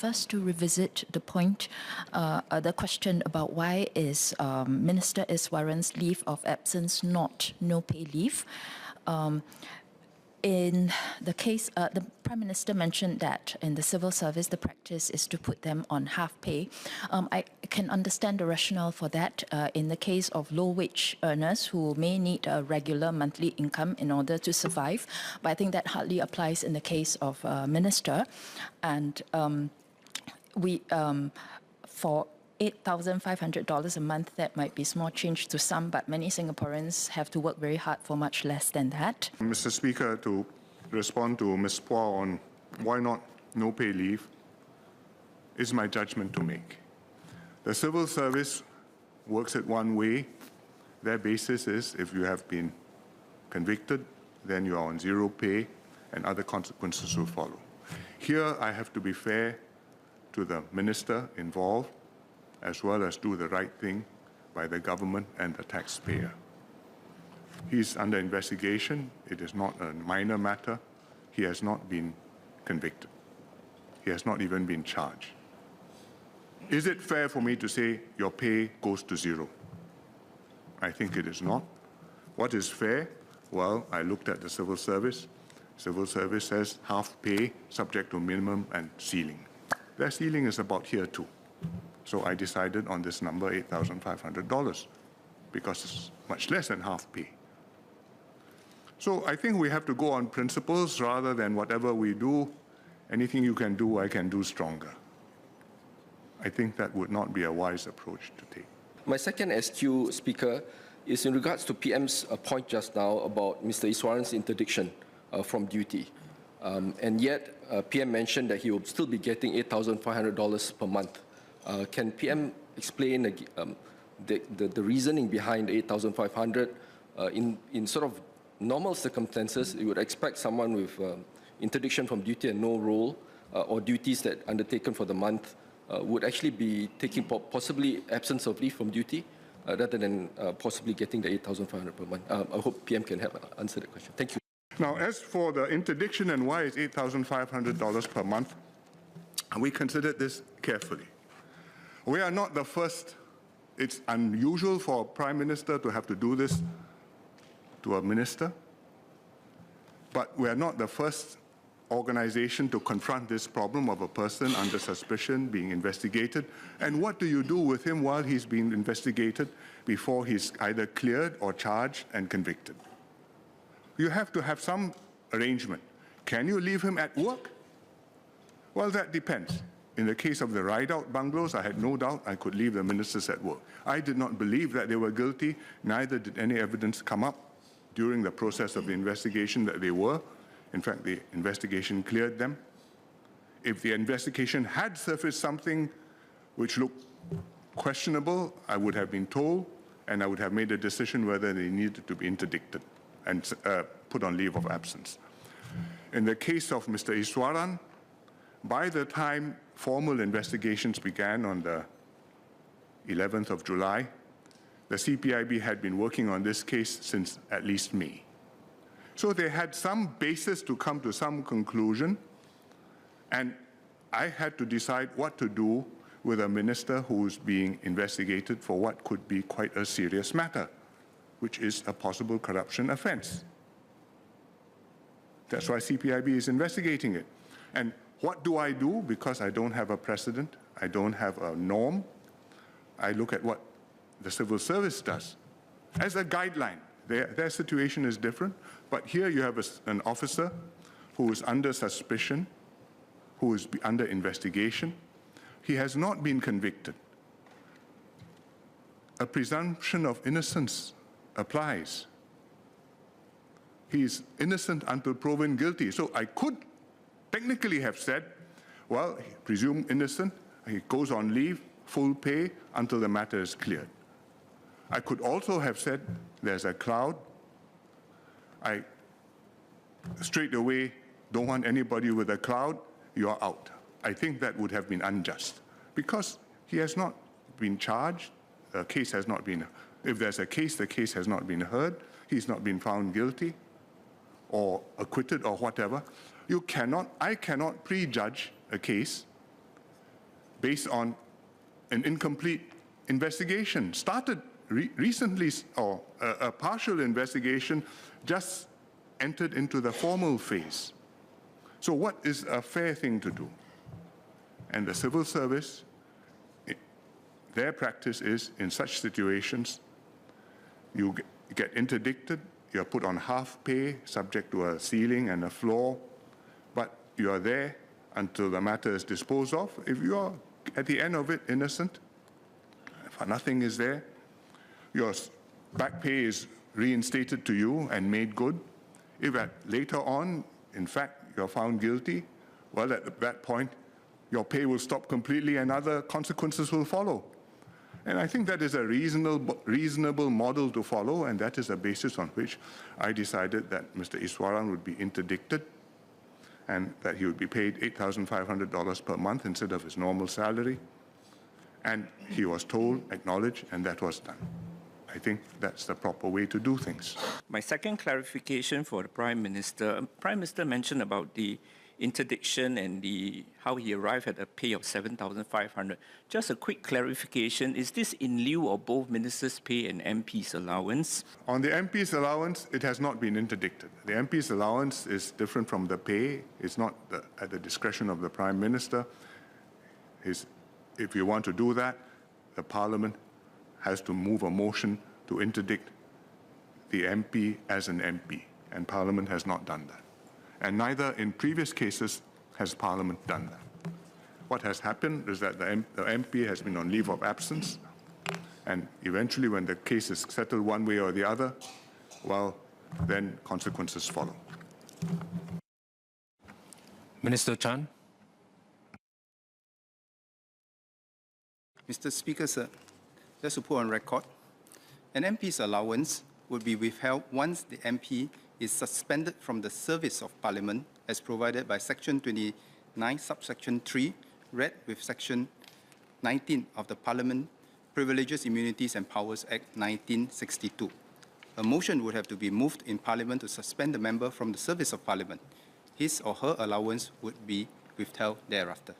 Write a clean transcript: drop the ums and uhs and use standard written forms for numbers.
first to revisit the point, the question about why is Minister Iswaran's leave of absence not no-pay leave. In the case, the Prime Minister mentioned that in the civil service, the practice is to put them on half pay. I can understand the rationale for that in the case of low-wage earners who may need a regular monthly income in order to survive, but I think that hardly applies in the case of Minister. And for $8,500 a month, that might be small change to some, but many Singaporeans have to work very hard for much less than that. Mr. Speaker, to respond to Ms. Pua on why not no pay leave is my judgment to make. The civil service works it one way. Their basis is if you have been convicted, then you are on zero pay and other consequences will follow. Here, I have to be fair to the minister involved, as well as do the right thing by the government and the taxpayer. He's under investigation. It is not a minor matter. He has not been convicted. He has not even been charged. Is it fair for me to say your pay goes to zero? I think it is not. What is fair? Well, I looked at the civil service. Civil service says half pay subject to minimum and ceiling. Their ceiling is about here too. So I decided on this number, $8,500, because it's much less than half pay. So I think we have to go on principles rather than whatever we do, anything you can do, I can do stronger. I think that would not be a wise approach to take. My second SQ, Speaker, is in regards to PM's point just now about Mr. Iswaran's interdiction from duty. And yet, PM mentioned that he will still be getting $8,500 per month. Can PM explain the reasoning behind 8,500? In sort of normal circumstances, you would expect someone with interdiction from duty and no role or duties that undertaken for the month would actually be taking possibly absence of leave from duty rather than possibly getting the 8,500 per month. I hope PM can help answer that question. Thank you. Now, as for the interdiction and why it's $8,500 per month, we considered this carefully. We are not the first. It's unusual for a Prime Minister to have to do this to a minister, but we are not the first organization to confront this problem of a person under suspicion being investigated. And what do you do with him while he's being investigated before he's either cleared or charged and convicted? You have to have some arrangement. Can you leave him at work? Well, that depends. In the case of the ride-out bungalows, I had no doubt I could leave the ministers at work. I did not believe that they were guilty, neither did any evidence come up during the process of the investigation that they were. In fact, the investigation cleared them. If the investigation had surfaced something which looked questionable, I would have been told, and I would have made a decision whether they needed to be interdicted and put on leave of absence. In the case of Mr. Iswaran, by the time formal investigations began on the 11th of July, the CPIB had been working on this case since at least May. So they had some basis to come to some conclusion, and I had to decide what to do with a minister who's being investigated for what could be quite a serious matter, which is a possible corruption offense. That's why CPIB is investigating it. And what do I do? Because I don't have a precedent, I don't have a norm, I look at what the civil service does as a guideline. Their situation is different, but here you have an officer who is under suspicion, who is under investigation. He has not been convicted. A presumption of innocence applies. He is innocent until proven guilty. So I could technically have said, well, presumed innocent, he goes on leave, full pay until the matter is cleared. I could also have said, there's a cloud. I straight away don't want anybody with a cloud, you're out. I think that would have been unjust because he has not been charged, the case has not been, if there's a case, the case has not been heard, he's not been found guilty or acquitted or whatever. I cannot prejudge a case based on an incomplete investigation, started recently, or a partial investigation just entered into the formal phase. So what is a fair thing to do? And the civil service, their practice is, in such situations, you get interdicted, you're put on half pay, subject to a ceiling and a floor, but you are there until the matter is disposed of. If you are, at the end of it, innocent, if nothing is there, your back pay is reinstated to you and made good. If later on, in fact, you're found guilty, well, at that point, your pay will stop completely and other consequences will follow. And I think that is a reasonable model to follow, and that is the basis on which I decided that Mr. Iswaran would be interdicted and that he would be paid $8,500 per month instead of his normal salary. And he was told, acknowledged, and that was done. I think that's the proper way to do things. My second clarification for the Prime Minister. Prime Minister mentioned about the interdiction and how he arrived at a pay of $7,500. Just a quick clarification, is this in lieu of both Minister's pay and MP's allowance? On the MP's allowance, it has not been interdicted. The MP's allowance is different from the pay. It's not at the discretion of the Prime Minister. If you want to do that, the Parliament has to move a motion to interdict the MP as an MP, and Parliament has not done that. And neither in previous cases has Parliament done that. What has happened is that the MP has been on leave of absence, and eventually when the case is settled one way or the other, well, then consequences follow. Minister Chan. Mr. Speaker, sir, just to put on record, an MP's allowance would be withheld once the MP is suspended from the service of Parliament as provided by Section 29, subsection 3, read with Section 19 of the Parliament Privileges, Immunities and Powers Act 1962. A motion would have to be moved in Parliament to suspend the member from the service of Parliament. His or her allowance would be withheld thereafter.